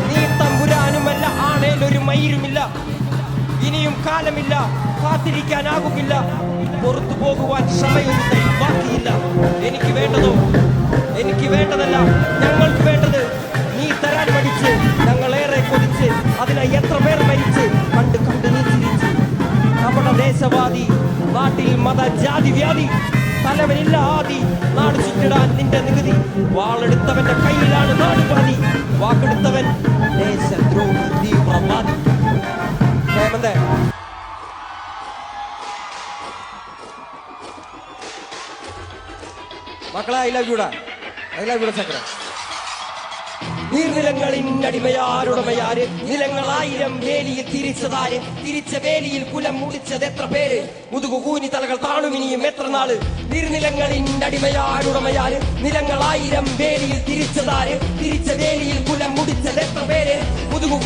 നീ തമ്പുരാനുമല്ല, ആണേലൊരു മയിരുമില്ല. ഇനിയും കാലമില്ല, കാത്തിരിക്കാനാകുകില്ല. പുറത്തു പോകുവാൻ ക്ഷമയൊന്നും ബാക്കിയില്ല. എനിക്ക് വേണ്ടതല്ല, ഞങ്ങൾക്ക് വേണ്ടത് നീ തരാൻ മടിച്ച്, ഞങ്ങളേറെ കൊതിച്ച്, അതിനായി എത്ര പേർ മരിച്ച്, കണ്ട് നീ ചിരിച്ച്. നമ്മുടെ ദേശവാദി, നാട്ടിൽ മത ജാതി വ്യാധി, തലവനില്ല ആദി, നാട് ചുറ്റിടാൻ നിന്റെ നികുതി. വാളെടുത്തവന്റെ കയ്യിലാണ് നാട് പാതി, വാക്കെടുത്തവൻ ദേശദ്രോഹി തീവ്രവാദി. ഹേമന്തേ, മക്കളെ, ഐ ലവ് യുടാ ചക്ര. നീർനിലങ്ങളിനടിമയാരുടമയാര്, നിലങ്ങളായിരം വേലിയിൽ തിരിച്ചതാര്, തിരിച്ച വേലിയിൽ കുലം മുടിച്ചത് എത്ര പേര്, മുതുകുകൂനി തലകൾ താണുമിനിയും എത്ര നാള്. നീർനിലങ്ങളിനടിമയാരുടമയാര്, നിലങ്ങളായിരം വേലിയിൽ തിരിച്ചതാര്, തിരിച്ച വേലിയിൽ കുലം മുടിച്ചത് എത്ര പേര്, മുതുകു